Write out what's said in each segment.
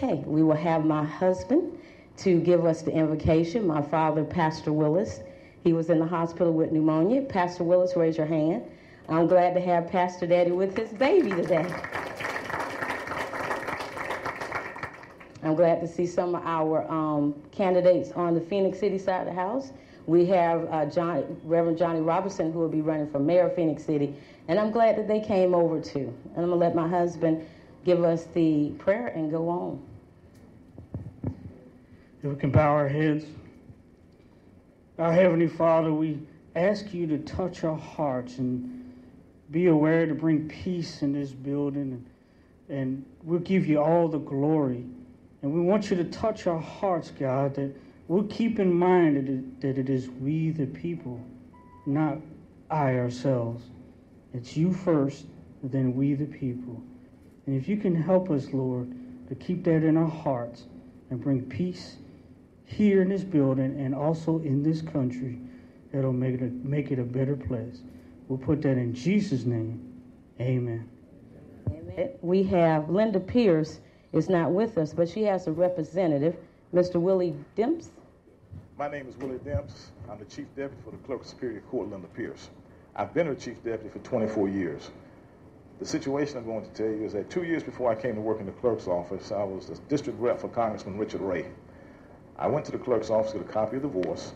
Okay, we will have my husband to give us the invocation. My father, Pastor Willis, he was in the hospital with pneumonia. Pastor Willis, raise your hand. I'm glad to have Pastor Daddy with his baby today. I'm glad to see some of our candidates on the Phoenix City side of the house. We have Reverend Johnny Robertson, who will be running for mayor of Phoenix City, and I'm glad that they came over too. And I'm going to let my husband give us the prayer and go on. If we can bow our heads. Our Heavenly Father, we ask you to touch our hearts and be aware to bring peace in this building, and we'll give you all the glory. And we want you to touch our hearts, God, that we'll keep in mind that it is we the people, not I ourselves. It's you first, then we the people. And if you can help us, Lord, to keep that in our hearts and bring peace here in this building and also in this country, that'll make it a better place. We'll put that in Jesus' name. Amen. Amen. We have Linda Pierce is not with us, but she has a representative, Mr. Willie Demps. My name is Willie Demps. I'm the Chief Deputy for the Clerk of Superior Court, Linda Pierce. I've been her Chief Deputy for 24 years. The situation I'm going to tell you is that 2 years before I came to work in the clerk's office, I was the district rep for Congressman Richard Ray. I went to the clerk's office to get a copy of the divorce,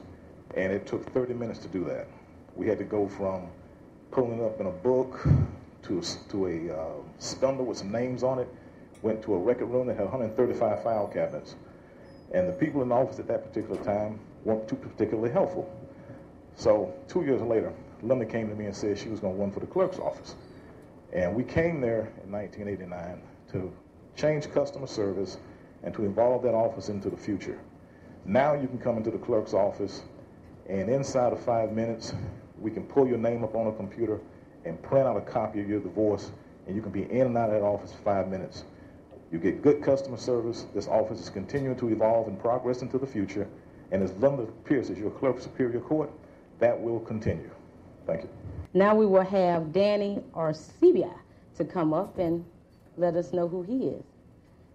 and it took 30 minutes to do that. We had to go from pulling it up in a book to a spindle with some names on it, went to a record room that had 135 file cabinets. And the people in the office at that particular time weren't too particularly helpful. So 2 years later, Linda came to me and said she was going to run for the clerk's office. And we came there in 1989 to change customer service and to evolve that office into the future. Now you can come into the clerk's office, and inside of 5 minutes, we can pull your name up on a computer and print out a copy of your divorce, and you can be in and out of that office in 5 minutes. You get good customer service. This office is continuing to evolve and progress into the future. And as Linda Pierce is your Clerk of Superior Court, that will continue. Thank you. Now we will have Danny Arcibia to come up and let us know who he is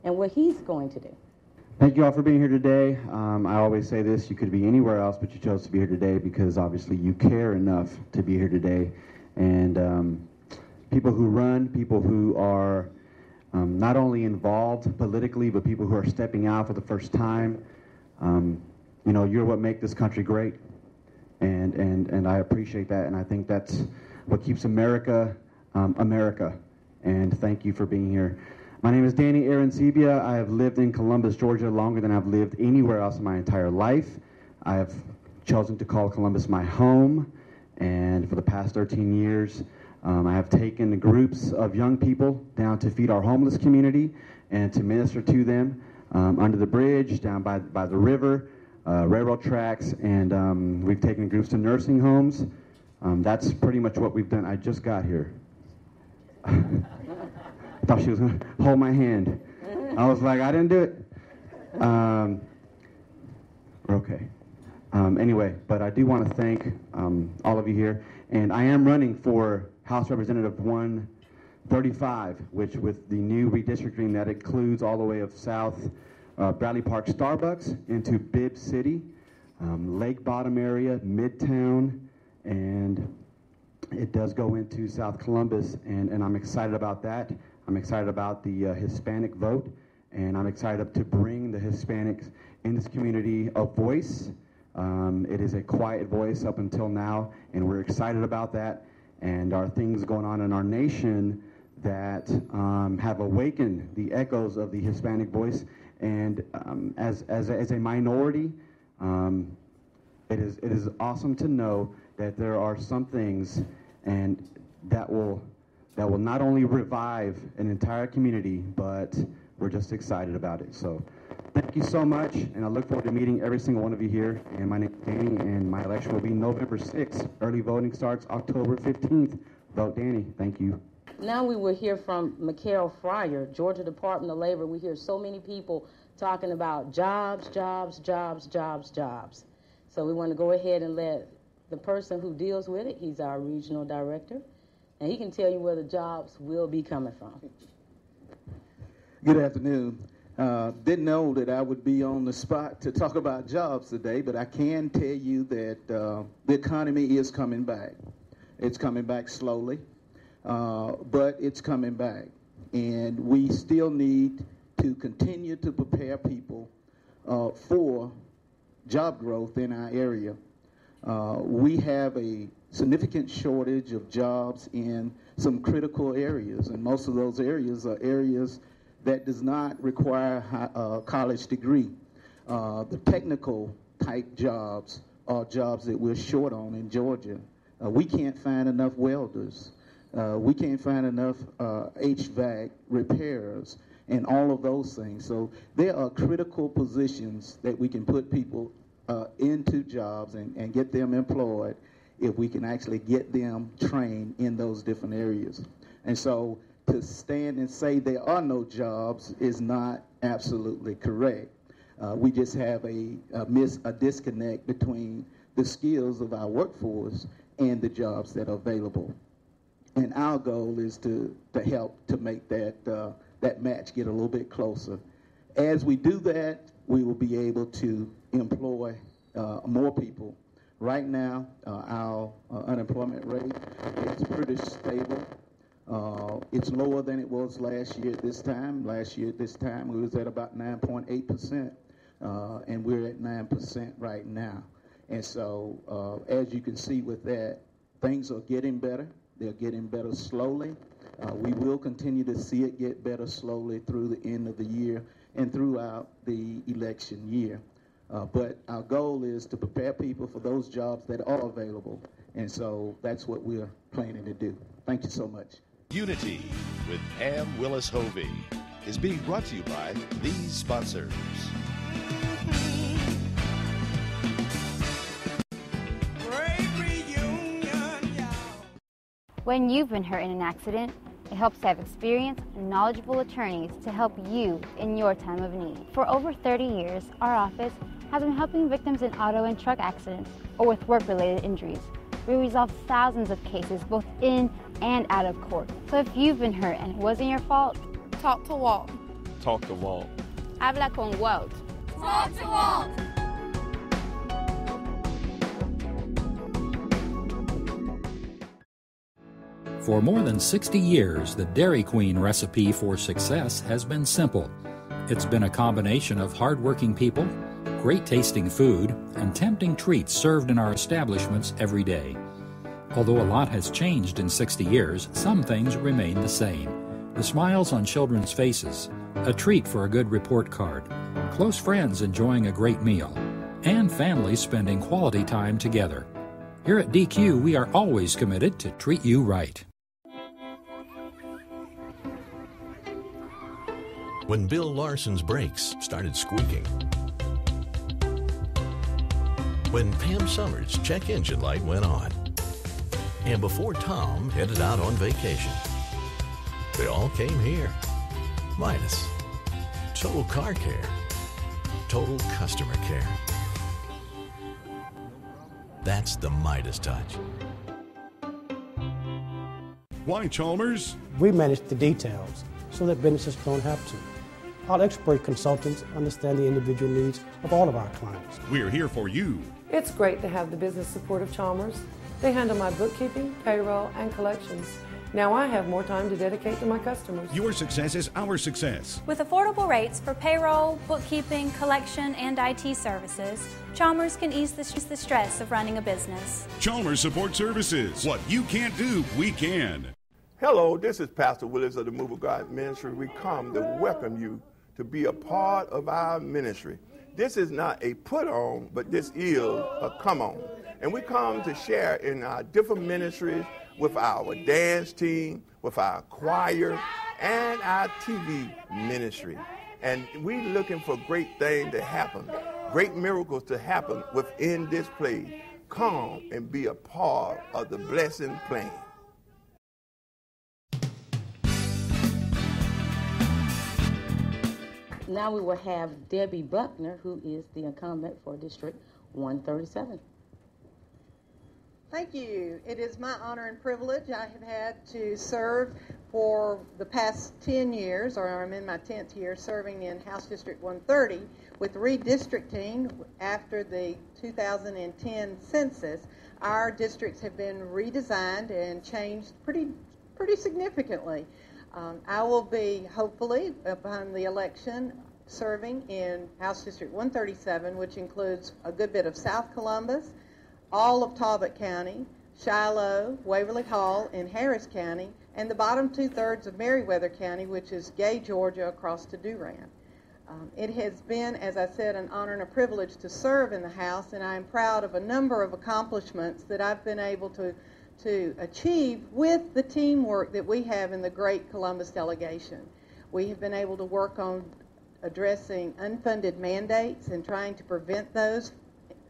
and what he's going to do. Thank you all for being here today. I always say this, you could be anywhere else, but you chose to be here today because obviously you care enough to be here today. And people who run, people who are not only involved politically, but people who are stepping out for the first time, you know, you're what make this country great. And I appreciate that, and I think that's what keeps America, America. And thank you for being here. My name is Danny Arancibia. I have lived in Columbus, Georgia longer than I've lived anywhere else in my entire life. I have chosen to call Columbus my home, and for the past 13 years, I have taken groups of young people down to feed our homeless community and to minister to them under the bridge, down by the river, railroad tracks, and we've taken groups to nursing homes. That's pretty much what we've done. I just got here. I thought she was going to hold my hand. I was like, I didn't do it. Okay. Anyway, but I do want to thank all of you here. And I am running for House Representative 135, which with the new redistricting that includes all the way of South Bradley Park Starbucks into Bibb City, Lake Bottom area, Midtown, and it does go into South Columbus, and I'm excited about that. I'm excited about the Hispanic vote, and I'm excited to bring the Hispanics in this community a voice. It is a quiet voice up until now, and we're excited about that. And there are things going on in our nation that have awakened the echoes of the Hispanic voice. And as a minority, it is awesome to know that there are some things and that will not only revive an entire community, but we're just excited about it. So thank you so much, and I look forward to meeting every single one of you here. And my name is Danny, and my election will be November 6th. Early voting starts October 15th. Vote Danny. Thank you. Now we will hear from Mikhail Fryer, Georgia Department of Labor. We hear so many people talking about jobs, jobs, jobs, jobs, jobs. So we want to go ahead and let the person who deals with it, he's our regional director, and he can tell you where the jobs will be coming from. Good afternoon. Didn't know that I would be on the spot to talk about jobs today, but I can tell you that the economy is coming back. It's coming back slowly, but it's coming back. And we still need to continue to prepare people for job growth in our area. We have a significant shortage of jobs in some critical areas, and most of those areas are areas that does not require a college degree. The technical type jobs are jobs that we're short on in Georgia. We can't find enough welders. We can't find enough HVAC repairers and all of those things. So there are critical positions that we can put people into jobs and get them employed if we can actually get them trained in those different areas. And so to stand and say there are no jobs is not absolutely correct. We just have a disconnect between the skills of our workforce and the jobs that are available. And our goal is to help to make that match get a little bit closer. As we do that, we will be able to employ more people. Right now, our unemployment rate is pretty stable. It's lower than it was last year at this time. Last year at this time, we was at about 9.8%, and we're at 9% right now. And so, as you can see with that, things are getting better. They're getting better slowly. We will continue to see it get better slowly through the end of the year and throughout the election year. But our goal is to prepare people for those jobs that are available. And so that's what we're planning to do. Thank you so much. Unity with Pam Willis Hovey is being brought to you by these sponsors. When you've been hurt in an accident, it helps to have experienced and knowledgeable attorneys to help you in your time of need. For over 30 years, our office has been helping victims in auto and truck accidents or with work-related injuries. We resolve thousands of cases both in and out of court. So if you've been hurt and it wasn't your fault, talk to Walt. Talk to Walt. Habla con Walt. Talk to Walt. For more than 60 years, the Dairy Queen recipe for success has been simple. It's been a combination of hardworking people, great-tasting food, and tempting treats served in our establishments every day. Although a lot has changed in 60 years, some things remain the same. The smiles on children's faces, a treat for a good report card, close friends enjoying a great meal, and families spending quality time together. Here at DQ, we are always committed to treat you right. When Bill Larson's brakes started squeaking, when Pam Summers' check engine light went on, and before Tom headed out on vacation, they all came here. Midas. Total car care. Total customer care. That's the Midas touch. Why Chalmers? We manage the details so that businesses don't have to. Our expert consultants understand the individual needs of all of our clients. We're here for you. It's great to have the business support of Chalmers. They handle my bookkeeping, payroll, and collections. Now I have more time to dedicate to my customers. Your success is our success. With affordable rates for payroll, bookkeeping, collection, and IT services, Chalmers can ease the stress of running a business. Chalmers Support Services. What you can't do, we can. Hello, this is Pastor Willis of the Move of God Ministry. We come to welcome you to be a part of our ministry. This is not a put on, but this is a come on. And we come to share in our different ministries with our dance team, with our choir, and our TV ministry. And we're looking for great things to happen, great miracles to happen within this place. Come and be a part of the blessing plan. Now we will have Debbie Buckner, who is the incumbent for District 137. Thank you. It is my honor and privilege. I have had to serve For the past 10 years, or I'm in my 10th year, serving in House District 130, with redistricting after the 2010 census, our districts have been redesigned and changed pretty significantly. I will be, hopefully, upon the election, serving in House District 137, which includes a good bit of South Columbus, all of Talbot County, Shiloh, Waverly Hall, and Harris County, and the bottom 2/3 of Meriwether County, which is Gay, Georgia, across to Durant. It has been, as I said, an honor and a privilege to serve in the House, and I am proud of a number of accomplishments that I've been able to achieve with the teamwork that we have in the great Columbus delegation. We have been able to work on addressing unfunded mandates and trying to prevent those.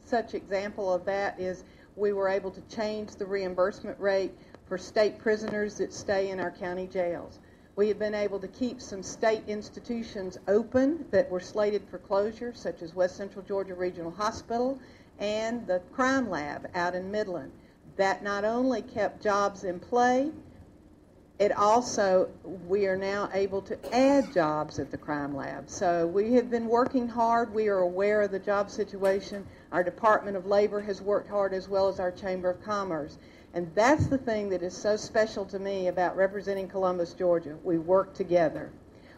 Such example of that is we were able to change the reimbursement rate for state prisoners that stay in our county jails. We have been able to keep some state institutions open that were slated for closure, such as West Central Georgia Regional Hospital and the Crime Lab out in Midland. That not only kept jobs in play, it also, we are now able to add jobs at the Crime Lab. So we have been working hard. We are aware of the job situation. Our Department of Labor has worked hard, as well as our Chamber of Commerce. And that's the thing that is so special to me about representing Columbus, Georgia. We work together.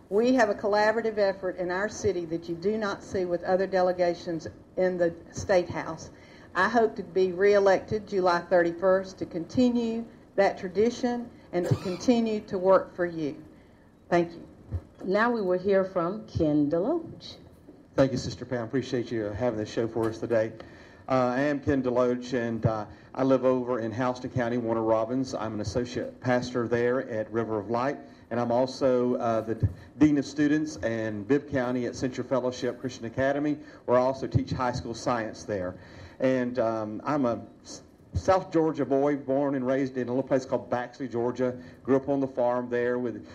We have a collaborative effort in our city that you do not see with other delegations in the State House. I hope to be reelected July 31st to continue that tradition and to continue to work for you. Thank you. Now we will hear from Ken Deloach. Thank you, Sister Pam. Appreciate you having this show for us today. I am Ken Deloach, and I live over in Houston County, Warner Robins. I'm an associate pastor there at River of Light, and I'm also the Dean of Students in Bibb County at Central Fellowship Christian Academy, where I also teach high school science there. And I'm a South Georgia boy, born and raised in a little place called Baxley, Georgia. Grew up on the farm there with,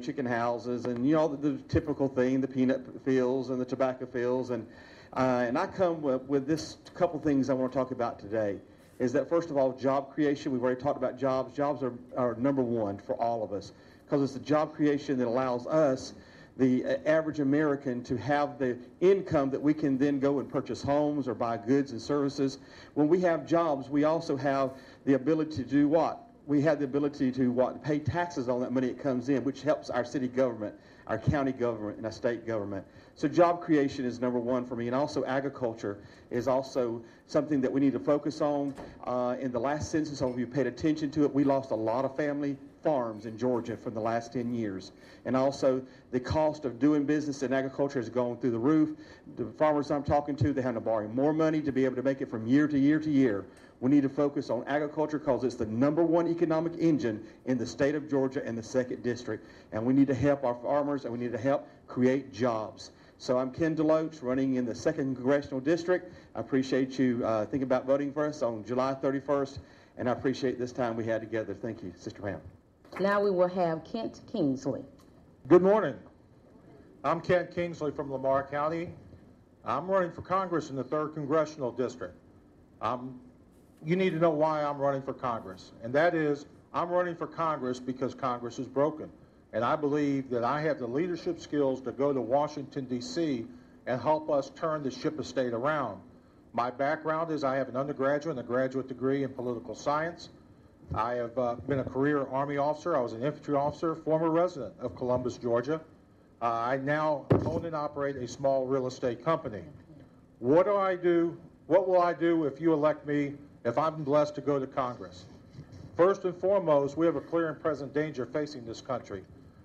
chicken houses and, the typical thing, the peanut fields and the tobacco fields. And I come with this couple things I want to talk about today. Is that, first of all, job creation. We've already talked about jobs. Jobs are number one for all of us, because it's the job creation that allows us, the average American, to have the income that we can then go and purchase homes or buy goods and services. When we have jobs, we also have the ability to do what? We have the ability to pay taxes on that money that comes in, which helps our city government, our county government, and our state government. So job creation is number one for me, and also agriculture is also something that we need to focus on. In the last census, if you paid attention to it, we lost a lot of family farms in Georgia from the last 10 years. And also the cost of doing business in agriculture has gone through the roof. The farmers I'm talking to, they have to borrow more money to be able to make it from year to year to year. We need to focus on agriculture because it's the number one economic engine in the state of Georgia and the 2nd District. And we need to help our farmers, and we need to help create jobs. So I'm Ken Deloach, running in the 2nd Congressional District. I appreciate you thinking about voting for us on July 31st, and I appreciate this time we had together. Thank you, Sister Pam. Now we will have Kent Kingsley. Good morning. I'm Kent Kingsley from Lamar County. I'm running for Congress in the 3rd Congressional District. You need to know why I'm running for Congress, and that is I'm running for Congress because Congress is broken. And I believe that I have the leadership skills to go to Washington, D.C. and help us turn the ship of state around. My background is I have an undergraduate and a graduate degree in political science. I have been a career Army officer. I was an infantry officer, former resident of Columbus, Georgia. I now own and operate a small real estate company. What do I do? What will I do if you elect me, if I'm blessed to go to Congress? First and foremost, we have a clear and present danger facing this country.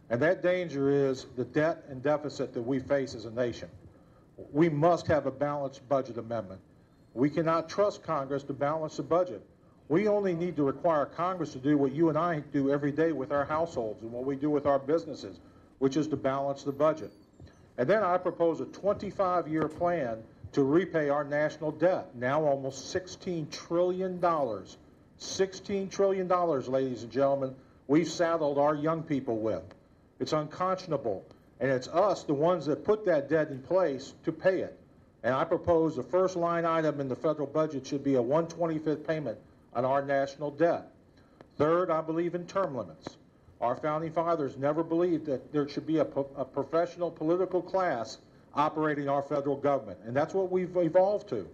And that danger is the debt and deficit that we face as a nation. We must have a balanced budget amendment. We cannot trust Congress to balance the budget. We only need to require Congress to do what you and I do every day with our households and what we do with our businesses, which is to balance the budget. And then I propose a 25-year plan to repay our national debt, now almost $16 trillion. $16 trillion, ladies and gentlemen, we've saddled our young people with. It's unconscionable, and it's us, the ones that put that debt in place, to pay it. And I propose the first line item in the federal budget should be a 1/25th payment on our national debt. Third, I believe in term limits. Our founding fathers never believed that there should be a professional political class operating our federal government, and that's what we've evolved to.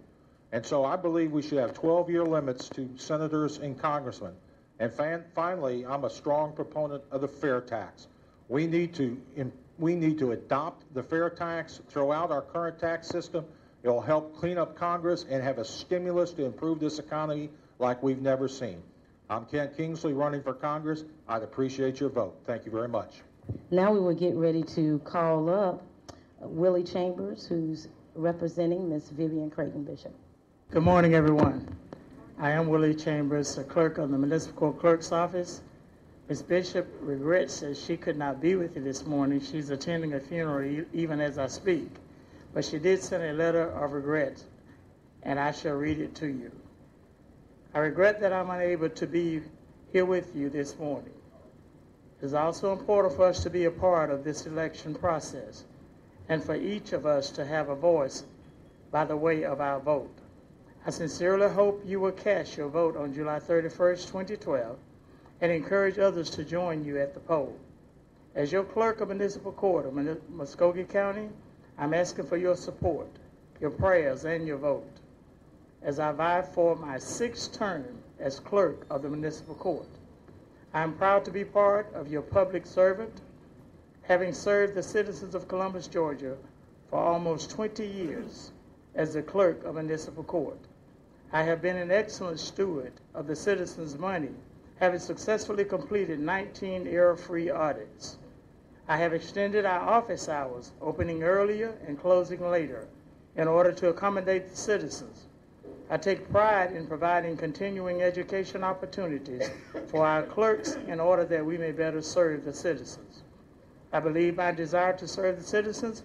And so I believe we should have 12-year limits to senators and congressmen. And finally, I'm a strong proponent of the fair tax. We need to adopt the fair tax throughout our current tax system. It will help clean up Congress and have a stimulus to improve this economy like we've never seen. I'm Kent Kingsley running for Congress. I'd appreciate your vote. Thank you very much. Now we will get ready to call up Willie Chambers, who's representing Ms. Vivian Creighton Bishop. Good morning, everyone. I am Willie Chambers, the clerk of the Municipal Court Clerk's Office. Ms. Bishop regrets that she could not be with you this morning. She's attending a funeral even as I speak. But she did send a letter of regret, and I shall read it to you. I regret that I'm unable to be here with you this morning. It is also important for us to be a part of this election process and for each of us to have a voice by the way of our vote. I sincerely hope you will cast your vote on July 31st, 2012, and encourage others to join you at the poll. As your clerk of municipal court of Muskogee County, I'm asking for your support, your prayers, and your vote as I vie for my 6th term as clerk of the municipal court. I am proud to be part of your public servant, having served the citizens of Columbus, Georgia for almost 20 years as the clerk of municipal court. I have been an excellent steward of the citizens' money, having successfully completed 19 error-free audits. I have extended our office hours, opening earlier and closing later, in order to accommodate the citizens. I take pride in providing continuing education opportunities for our clerks in order that we may better serve the citizens. I believe my desire to serve the citizens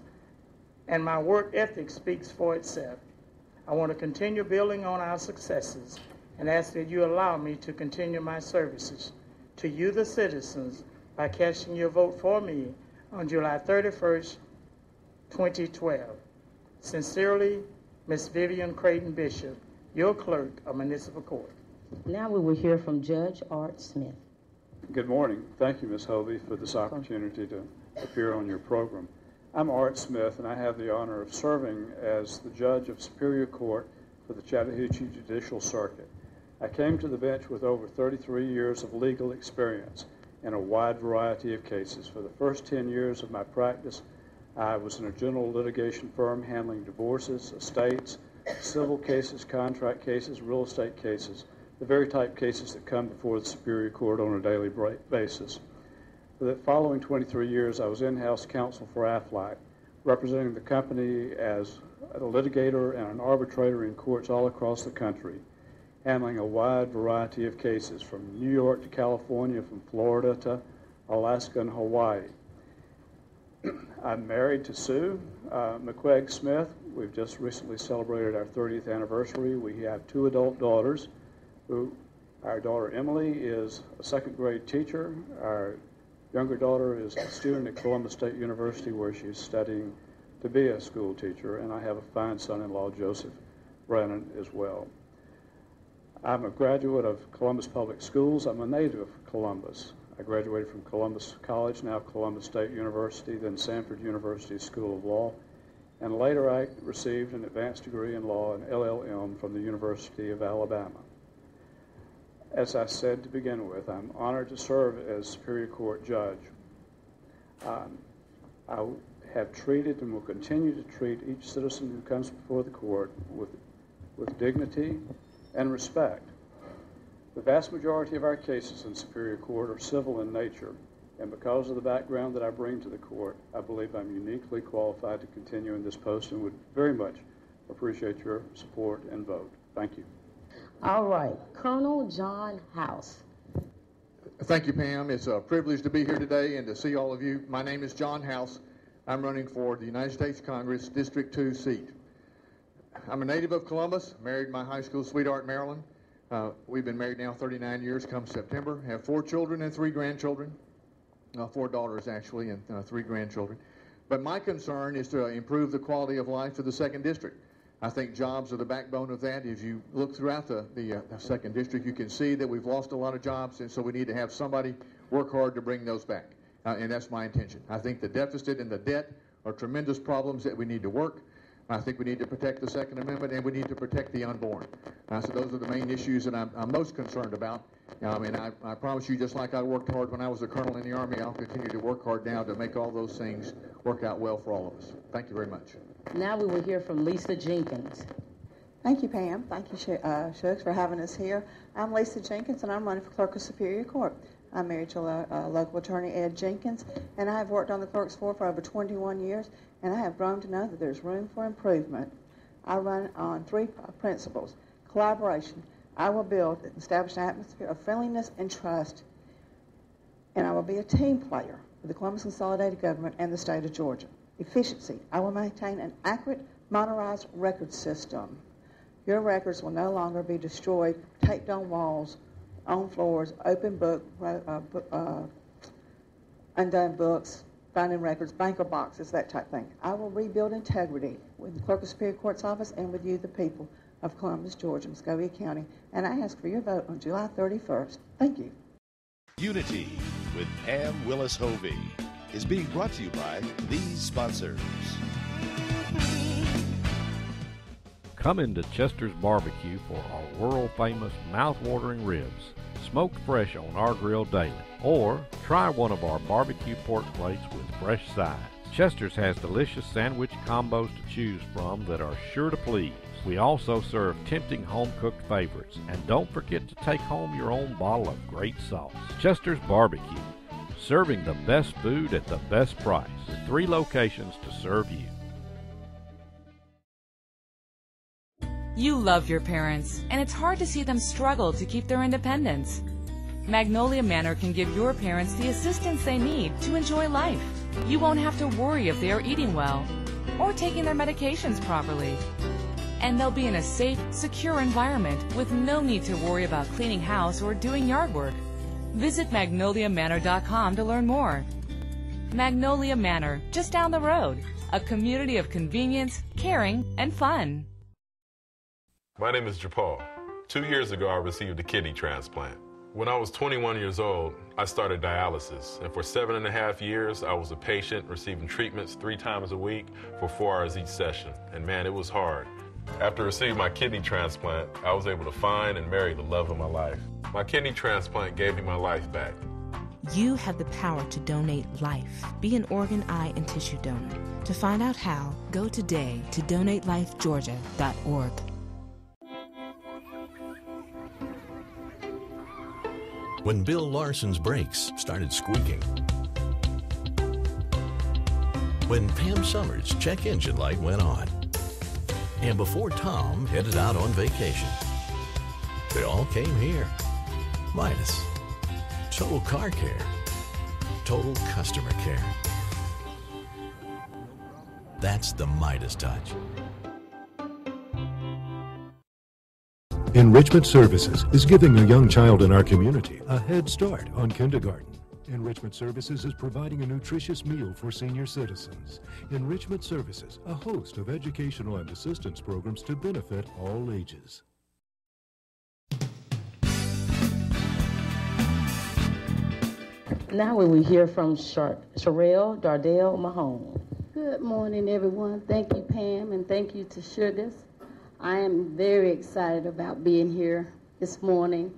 and my work ethic speaks for itself. I want to continue building on our successes and ask that you allow me to continue my services to you, the citizens, by casting your vote for me on July 31st, 2012. Sincerely, Ms. Vivian Creighton Bishop, your clerk of municipal court. Now we will hear from Judge Art Smith. Good morning. Thank you, Ms. Hovey, for this opportunity to appear on your program. I'm Art Smith, and I have the honor of serving as the judge of Superior Court for the Chattahoochee Judicial Circuit. I came to the bench with over 33 years of legal experience in a wide variety of cases. For the first 10 years of my practice, I was in a general litigation firm handling divorces, estates, civil cases, contract cases, real estate cases, the very type cases that come before the Superior Court on a daily basis. For the following 23 years, I was in-house counsel for Aflac, representing the company as a litigator and an arbitrator in courts all across the country, handling a wide variety of cases from New York to California, from Florida to Alaska and Hawaii. I'm married to Sue McQuaig Smith. We've just recently celebrated our 30th anniversary. We have 2 adult daughters. Our daughter Emily is a 2nd grade teacher. Our younger daughter is a student at Columbus State University where she's studying to be a school teacher, and I have a fine son-in-law, Joseph Brennan, as well. I'm a graduate of Columbus Public Schools. I'm a native of Columbus. I graduated from Columbus College, now Columbus State University, then Sanford University School of Law, and later I received an advanced degree in law and LLM from the University of Alabama. As I said to begin with, I'm honored to serve as Superior Court judge. I have treated and will continue to treat each citizen who comes before the court with dignity and respect. The vast majority of our cases in Superior Court are civil in nature, and because of the background that I bring to the court, I believe I'm uniquely qualified to continue in this post and would very much appreciate your support and vote. Thank you. All right, Colonel John House. Thank you, Pam. It's a privilege to be here today and to see all of you. My name is John House. I'm running for the United States Congress District 2 seat. I'm a native of Columbus, married my high school sweetheart, Marilyn. We've been married now 39 years come September, have 4 children and 3 grandchildren, 4 daughters actually, and 3 grandchildren. But my concern is to improve the quality of life for the 2nd District. I think jobs are the backbone of that. If you look throughout the 2nd District, you can see that we've lost a lot of jobs, and so we need to have somebody work hard to bring those back. And that's my intention. I think the deficit and the debt are tremendous problems that we need to work. I think we need to protect the Second Amendment, and we need to protect the unborn. So those are the main issues that I'm most concerned about. And I promise you, just like I worked hard when I was a colonel in the Army, I'll continue to work hard now to make all those things work out well for all of us. Thank you very much. Now we will hear from Lisa Jenkins. Thank you, Pam. Thank you, Suggs, for having us here. I'm Lisa Jenkins, and I'm running for Clerk of Superior Court. I'm married to local attorney Ed Jenkins, and I have worked on the clerk's floor for over 21 years, and I have grown to know that there's room for improvement. I run on 3 principles. Collaboration. I will build and establish an atmosphere of friendliness and trust, and I will be a team player with the Columbus Consolidated Government and the state of Georgia. Efficiency. I will maintain an accurate, modernized record system. Your records will no longer be destroyed, taped on walls, on floors, open book, undone books, finding records, banker boxes, that type of thing. I will rebuild integrity with the Clerk of Superior Court's office and with you, the people of Columbus, Georgia, Muscogee County. And I ask for your vote on July 31st. Thank you. Unity with Pam Willis Hovey is being brought to you by these sponsors. Come into Chester's Barbecue for our world-famous mouth-watering ribs, smoked fresh on our grill daily. Or try one of our barbecue pork plates with fresh sides. Chester's has delicious sandwich combos to choose from that are sure to please. We also serve tempting home-cooked favorites. And don't forget to take home your own bottle of great sauce. Chester's Barbecue, serving the best food at the best price, with 3 locations to serve you. You love your parents, and it's hard to see them struggle to keep their independence. Magnolia Manor can give your parents the assistance they need to enjoy life. You won't have to worry if they are eating well or taking their medications properly. And they'll be in a safe, secure environment with no need to worry about cleaning house or doing yard work. Visit magnoliamanor.com to learn more. Magnolia Manor, just down the road. A community of convenience, caring, and fun. My name is Japal. 2 years ago, I received a kidney transplant. When I was 21 years old, I started dialysis, and for 7.5 years, I was a patient receiving treatments 3 times a week for 4 hours each session. And man, it was hard. After receiving my kidney transplant, I was able to find and marry the love of my life. My kidney transplant gave me my life back. You have the power to donate life. Be an organ, eye, and tissue donor. To find out how, go today to donatelifegeorgia.org. When Bill Larson's brakes started squeaking. When Pam Summers' check engine light went on. And before Tom headed out on vacation. They all came here. Midas. Total car care. Total customer care. That's the Midas touch. Enrichment Services is giving a young child in our community a head start on kindergarten. Enrichment Services is providing a nutritious meal for senior citizens. Enrichment Services, a host of educational and assistance programs to benefit all ages. Now we will hear from Sherelle Dardell Mahone. Good morning, everyone. Thank you, Pam, and thank you to Suggas. I am very excited about being here this morning.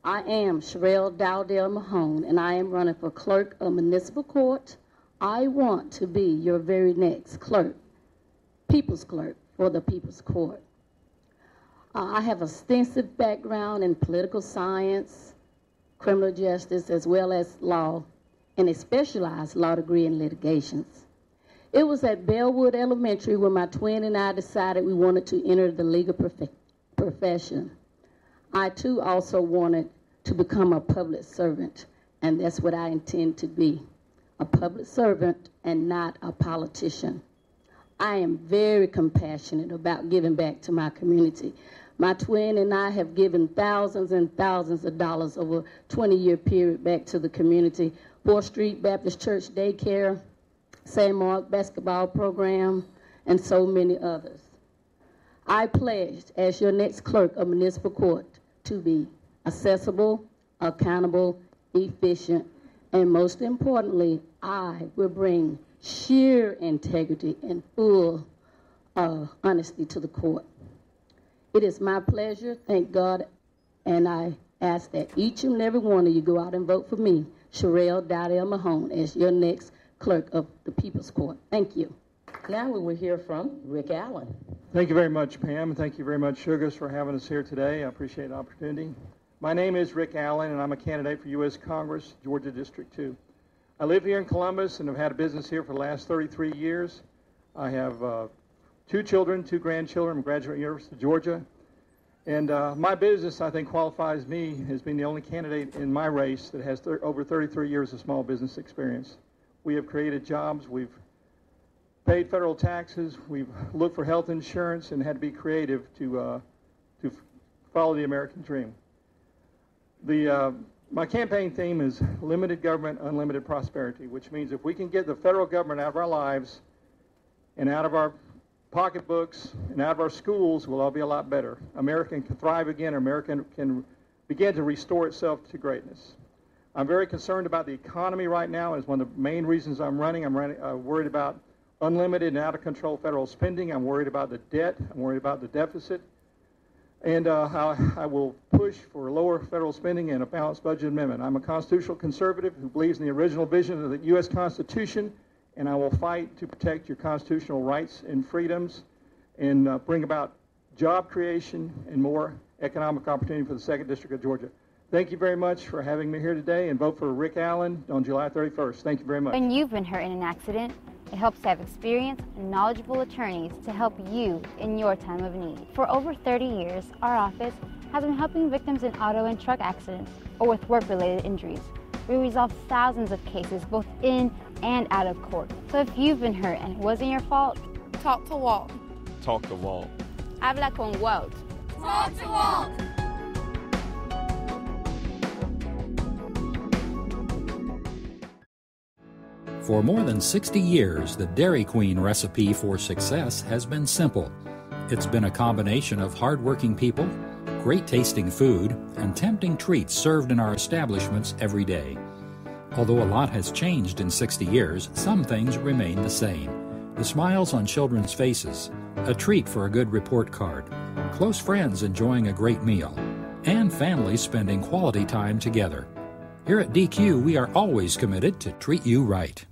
I am Sherelle Dowdell Mahone, and I am running for Clerk of Municipal Court. I want to be your very next clerk, People's Clerk for the People's Court. I have extensive background in political science, criminal justice, as well as law, and a specialized law degree in litigations. It was at Bellwood Elementary when my twin and I decided we wanted to enter the legal profession. I, too, also wanted to become a public servant, and that's what I intend to be, a public servant and not a politician. I am very compassionate about giving back to my community. My twin and I have given thousands and thousands of dollars over a 20-year period back to the community. 4th Street Baptist Church Daycare, St. Mark Basketball Program, and so many others. I pledged as your next clerk of municipal court to be accessible, accountable, efficient, and most importantly, I will bring sheer integrity and full honesty to the court. It is my pleasure, thank God, and I ask that each and every one of you go out and vote for me, Sherelle Dowdell Mahone, as your next clerk of the People's Court. Thank you. Now we will hear from Rick Allen. Thank you very much, Pam, and thank you very much, Sugga, for having us here today. I appreciate the opportunity. My name is Rick Allen, and I'm a candidate for U.S. Congress, Georgia District 2. I live here in Columbus and have had a business here for the last 33 years. I have 2 children, 2 grandchildren. I'm a graduate of the University of Georgia. And my business, I think, qualifies me as being the only candidate in my race that has over 33 years of small business experience. We have created jobs. We've paid federal taxes. We've looked for health insurance and had to be creative to follow the American dream. My campaign theme is limited government, unlimited prosperity, which means if we can get the federal government out of our lives and out of our pocketbooks and out of our schools, we'll all be a lot better. America can thrive again. America can begin to restore itself to greatness. I'm very concerned about the economy right now. It's one of the main reasons I'm running. I'm worried about unlimited and out-of-control federal spending. I'm worried about the debt. I'm worried about the deficit. And I will push for lower federal spending and a balanced budget amendment. I'm a constitutional conservative who believes in the original vision of the U.S. Constitution, and I will fight to protect your constitutional rights and freedoms and bring about job creation and more economic opportunity for the 2nd District of Georgia. Thank you very much for having me here today, and vote for Rick Allen on July 31st. Thank you very much. When you've been hurt in an accident, it helps to have experienced and knowledgeable attorneys to help you in your time of need. For over 30 years, our office has been helping victims in auto and truck accidents or with work-related injuries. We resolve thousands of cases both in and out of court. So if you've been hurt and it wasn't your fault, talk to Walt. Talk to Walt. Habla con Walt. Talk to Walt. For more than 60 years, the Dairy Queen recipe for success has been simple. It's been a combination of hardworking people, great tasting food, and tempting treats served in our establishments every day. Although a lot has changed in 60 years, some things remain the same. The smiles on children's faces, a treat for a good report card, close friends enjoying a great meal, and families spending quality time together. Here at DQ, we are always committed to treat you right.